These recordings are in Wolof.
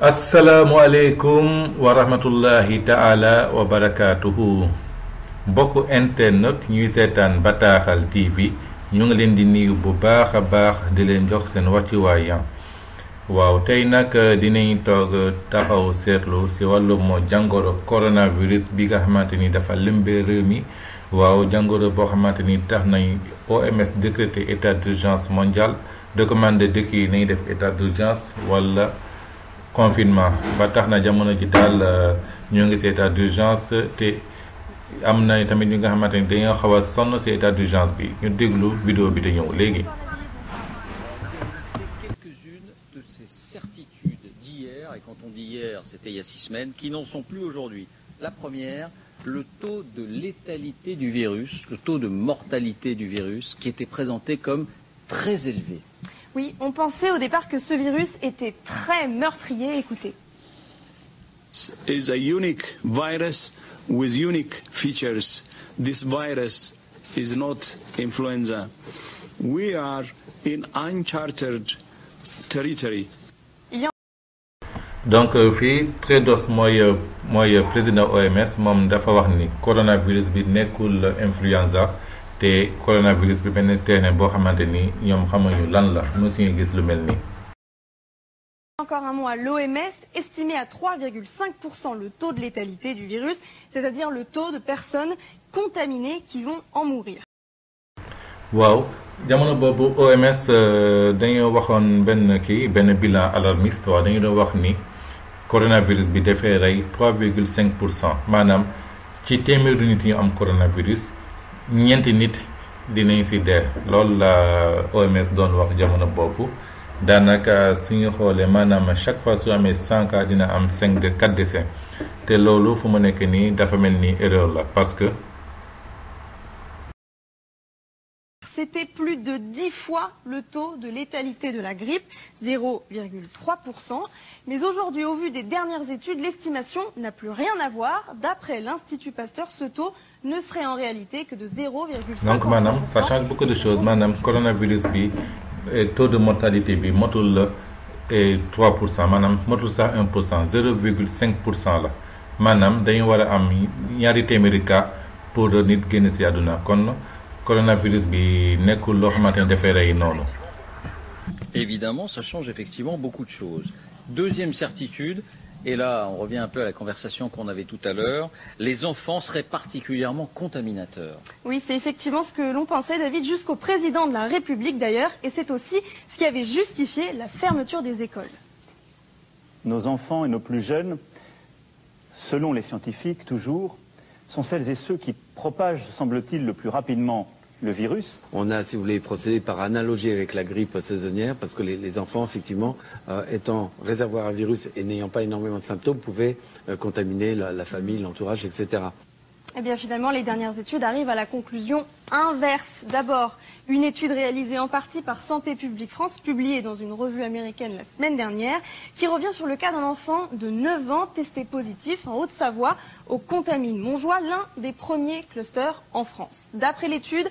asalaamualeykum wa rahmatullahi taala wa barakaatuhu mbokku internet ñuy seetaan Bataaxal TV ñu ngi leen di nuyu bu baax a baax di leen jox seen wàccuwaay waaw tey nag dinañ toog taxaw seetlu ci wàllum jàngoro coronavirus bi nga xamante ni dafa lëmbee réew mi waaw jàngoro boo xamante ni tax nañ OMS décrété état d'urgence mondial recommandé dëkk yi nañ def état d'urgence wala confinement ba tax na jamono ji daal ñoo ngi ci état d'urgence te am na tamit ñi nga xamante ni dañoo xaw a sonn ci état d'urgence bi ñu déglu vidéo bi te ñëw léegi. Quelques-unes de ces certitudes d'hier, et quand on dit hier, c'était il y a 6 semaines, qui n'en sont plus aujourd'hui. La première, le taux de létalité du virus, le taux de mortalité du virus, qui était présenté comme très élevé. Oui, on pensait au départ que ce virus était très meurtrier. Écoutez. Is a unique virus with unique features. This virus is not influenza. We are in uncharted territory. Donc fii Tedros mooy président OMS moom dafa wax ni coronavirus bi nekkul influenza te coronavirus bi benn terrain boo xamante ni ñoom xamuñu lan la mosuñu gis lu mel nii. Encore un mot à l'OMS, estimé à 3,5% le taux de létalité du virus, c'est-à-dire le taux de personnes contaminées qui vont en mourir. waaw jamono boobu OMS dañoo waxoon benn bilan alarmiste waaw dañu doon wax ni coronavirus bi dafay rey 3,5% maanaam ci téeméeri nit ñu am coronavirus ñeenti nit dinañ ci dee loolu la OMS doon wax jamono boobu daanaka suñu xoolee maanaam chaque fois su amee 100 cas dina am 4 décès te loolu fu mu nekk nii dafa mel ni erreur la parce que. C'était plus de 10 fois le taux de létalité de la grippe, 0,3%. Mais aujourd'hui, au vu des dernières études, l'estimation n'a plus rien à voir. D'après l'Institut Pasteur, ce taux ne serait en réalité que de 0,5%. Donc, madame, ça change beaucoup de choses. Madame, coronavirus, taux de mortalité, motul 3%. Madame, motul ça 1%, 0,5%. Madame, dañu war a am ñaari téeméeri cas pour nit génn ci àdduna kon coronavirus bi nekkul loo xamante ne dafay rey noonu. Évidemment, ça change effectivement beaucoup de choses. Deuxième certitude, et là on revient un peu à la conversation qu'on avait tout à l'heure, les enfants seraient particulièrement contaminateurs. Oui, c'est effectivement ce que l'on pensait, David, jusqu'au président de la République d'ailleurs, et c'est aussi ce qui avait justifié la fermeture des écoles. Nos enfants et nos plus jeunes, selon les scientifiques toujours, sont celles et ceux qui propagent, semble-t-il, le plus rapidement le virus. On a, si vous voulez, procédé par analogie avec la grippe saisonnière, parce que les enfants, effectivement, étant réservoirs à virus et n'ayant pas énormément de symptômes, pouvaient contaminer la famille, l'entourage, etc. Eh bien, finalement, les dernières études arrivent à la conclusion inverse. D'abord, une étude réalisée en partie par Santé publique France, publiée dans une revue américaine la semaine dernière, qui revient sur le cas d'un enfant de 9 ans testé positif en Haute-Savoie au Contamine-Montjoie, l'un des premiers clusters en France. D'après l'étude,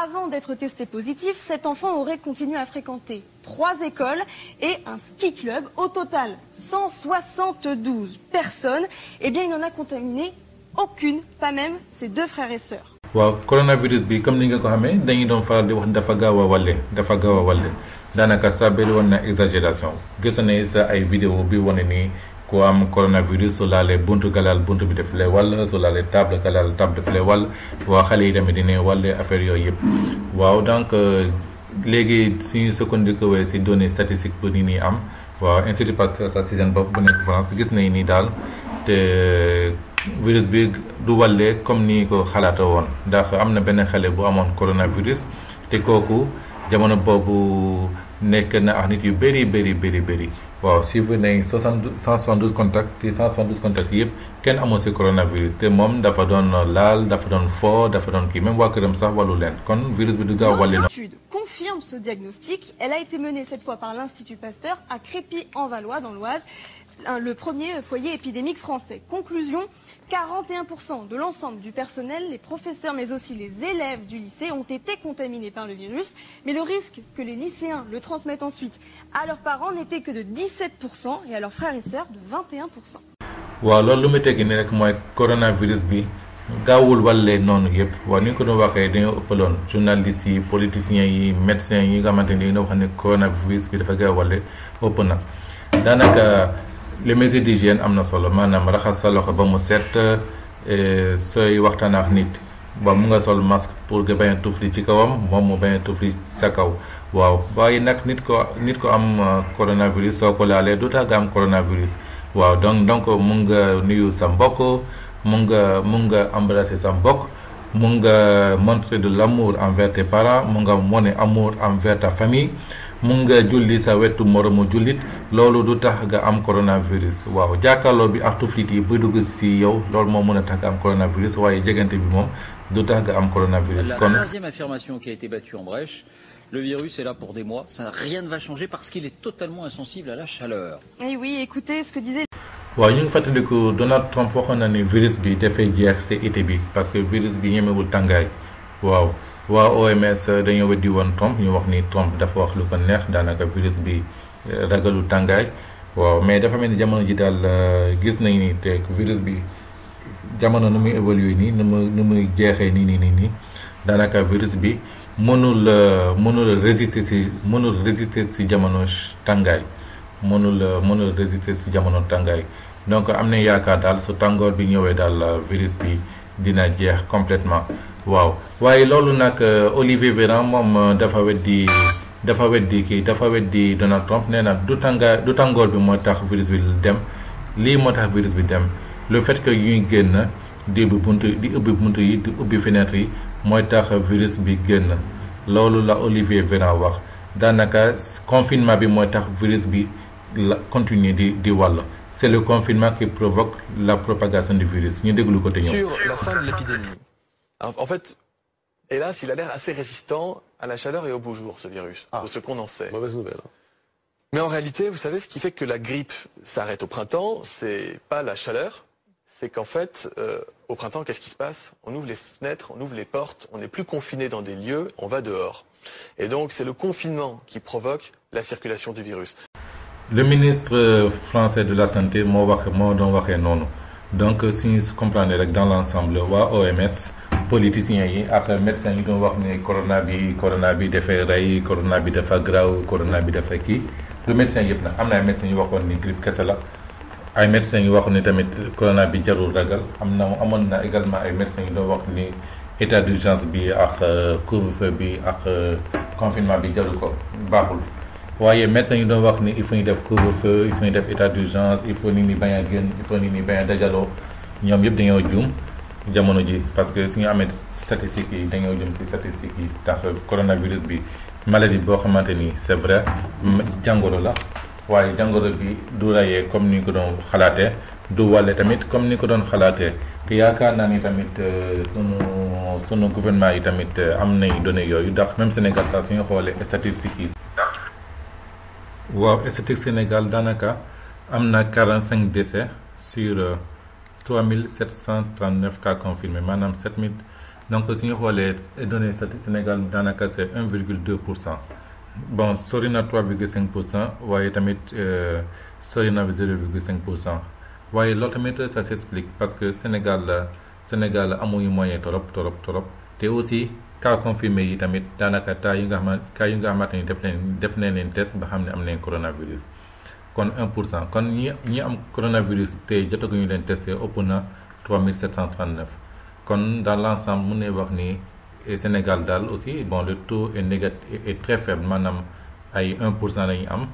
avant d'être testé positif, cet enfant aurait continué à fréquenter 3 écoles et un ski club. Au total, 172 personnes. Eh bien, il en a contaminé aucune, pas même ses 2 frères et sœurs. waaw coronavirus bi comme ni nga ko xamee dañuy doon faral di wax dafa gaaw a wàlle daanaka sa bëri woon na exagération gis nañ sa ay vidéo bi wane ni ku am coronavirus su laalee buntu galal buntu bi def lay wàll su laalee table galal table def lay wàll waa xale yi tamit dina wàlle affaire yooyu yëpp waaw donc léegi suñu sukkandikoo ci données statistiques bu ni am waaw Institut Pasteur ci seen bopp bu nekk France gis nañ ni daal te virus bi du wàlle comme ni ko xalaata woon ndax am na benn xale bu amoon coronavirus te kooku jamono boobu nekk na ak nit yu bëri waaw suivre nañ 172 contacts te 172 contacts yëpp kenn amoo ci coronavirus te moom dafa doon laal dafa doon fo dafa doon kii même waa këram sax wàllu leen kon virus bi du gaaw wàlle na. L'étude confirme ce diagnostic. Elle a été menée cette fois par l'Institut Pasteur à Crépy-en-Valois dans l'Oise. le premier foyer épidémique français. Conclusion, 41% de l'ensemble du personnel, les professeurs mais aussi les élèves du lycée ont été contaminés par le virus. Mais le risque que les lycéens le transmettent ensuite à leurs parents n'était que de 17% et à leurs frères et sœurs de 21%. waaw loolu lu muy tekki ni rek mooy coronavirus bi gaawul wàllee noonu yëpp waaw ni ko doon waxee dañoo ëppaloon journalistes yi politiciens yi médecins yi nga xamante ni dañoo wax ne coronavirus bi dafa gaaw wàlle ëpp na daanaka les mesures d'hygiène am na solo maanaam raxas sa loxo ba mu set sooy waxtaan ak nit ba mu nga sol masque pour nga bañ a tufli ci kawam moom mu bañ a tufli sa kaw waaw waaye nag nit ko am coronavirus soo ko laalee du tax nga am coronavirus waaw donc mun nga nuyu sa mbokk mun nga embrasser sa mbokk mun nga montrer de l'amour envers tes parents mun nga wone amour envers ta famille mun nga julli sa wetu moromu jullit loolu du tax nga am coronavirus waaw jàkkaarloo bi ak tuflit yi bu dugg ci yow loolu moo mën a tax nga am coronavirus waaye jegante bi moom du tax nga am coronavirus. La troisième affirmation qui a été battue en brèche. Le virus est là pour des mois, rien ne va changer parce qu'il est totalement insensible à la chaleur. Et oui, écoutez ce que disait... waaw ñu ngi fàttaliku Donald Trump waxoon na ni virus bi dafay jeex ci été bi parce que virus bi ñemewul tàngaay waaw waa OMS dañoo weddi woon Trump ñu wax ni Trump dafa wax lu ko neex daanaka virus bi ragalu tàngaay waaw mais dafa mel ni jamono ji daal gis nañ ni te virus bi jamono nu muy évoluer nii nu muy jeexee nii daanaka virus bi mënul résister ci jamono tàngaay mënul résister ci jamono tàngaay donc am na yaakaar daal su tàngoor bi ñëwee daal virus bi dina jeex complètement waaw waaye loolu nag Olivier Véran moom dafa weddi Donald Trump nee na du tàngoor bi moo tax virus bi dem lii moo tax virus bi dem le fait que ñuy génn di ubbi bunt yi di ubbi fenêtre yi mooy tax virus bi génn loolu la Olivier Véran wax daanaka confinement bi mooy tax virus bi la continuer di wàll. C'est le confinement qui provoque la propagation du virus. Ñu déglu ko te ñëw. Sur la fin de l'épidémie, en fait, hélas, il a l'air assez résistant à la chaleur et au beau jour, ce virus, de ce qu'on en sait. Mauvaise nouvelle. Mais en réalité, vous savez, ce qui fait que la grippe s'arrête au printemps, c'est pas la chaleur, c'est qu'en fait, au printemps, qu'est-ce qui se passe? On ouvre les fenêtres, on ouvre les portes, on n'est plus confiné dans des lieux, on va dehors. Et donc, c'est le confinement qui provoque la circulation du virus. Le ministre français de la santé moo doon waxee noonu donc si ñu comprendre rek dans l'ensemble waa OMS politiciens yi ak médecins yi doon wax ne corona bi dafay rey corona bi dafa graw corona bi dafa kii lu médecins yëpp nag am na ay médecins yu waxoon ni grippe kese la ay médecins yu waxoon ni tamit corona bi jarul ragal amoon na également ay médecins yu doon wax ni état d'urgence bi ak couvre-feu bi ak confinement bi jarul ko baaxul. waaye médecins yi doon wax ni il faut ñu def couvre-feu il faut ñu def état d'urgence il faut nit ñi bañ a génn il faut nit ñi bañ a dajaloo ñoom yëpp dañoo juum jamono ji parce que suñu amee statistiques yi dañoo jëm ci statistiques yi tax coronavirus bi maladie boo xamante ni c'est vrai jàngoro la waaye jàngoro bi du rayee comme ni ko doon xalaatee du wàlle tamit comme ni ko doon xalaatee te yaakaar naa ni tamit sunu gouvernement yi tamit am nay données yooyu ndax même Sénégal sax suñu xoolee statistiques yi. waaw statistique Sénégal daanaka am na 45 décès sur 3739 cas confirmés maanaam 7000 donc suñu xoolee données statistique Sénégal daanaka c'est 1,2%. bon sori na 3,5% waaye tamit sori na 0,5% waaye loolu tamit ça s'explique parce que Sénégal amuñu moyen trop te aussi cas confirmé yi tamit daanaka cas yu nga xamante ni def nañ leen test ba xam ne am nañ coronavirus kon 1% kon ñi am coronavirus te jotaguñu leen testé ëpp na 3739 kon dans l'ensemble mun nañ wax ni Sénégal daal aussi bon le taux est négatif est très faible maanaam ay 1% lañu am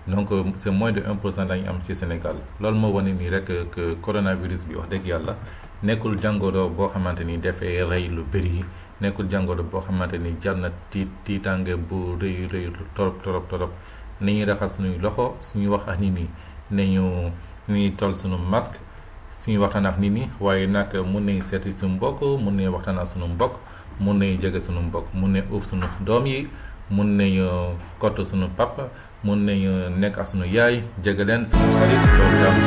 donc c'est moins de 1% lañu am ci Sénégal loolu moo wane nii rek que coronavirus bi wax dëgg yàlla nekkul jàngoro boo xamante ni dafay rey lu bëri nekkul jàngoro boo xamante ni jar na tiitaange bu rëy torop ni ñuy raxas suñuy loxo suñuy wax ak nit ñi nañu ni toll suñu masque suñuy waxtaan ak nit ñi waaye nag mun nañ seeti suñu mbokk mun nañ waxtaan ak suñu mbokk mun nañ jege suñu mbokk mun nañ uuf suñu doom yi mun nañu kott suñu papa mun nañu nekk ak sunu yaay jege leen sunu xarit loolu daal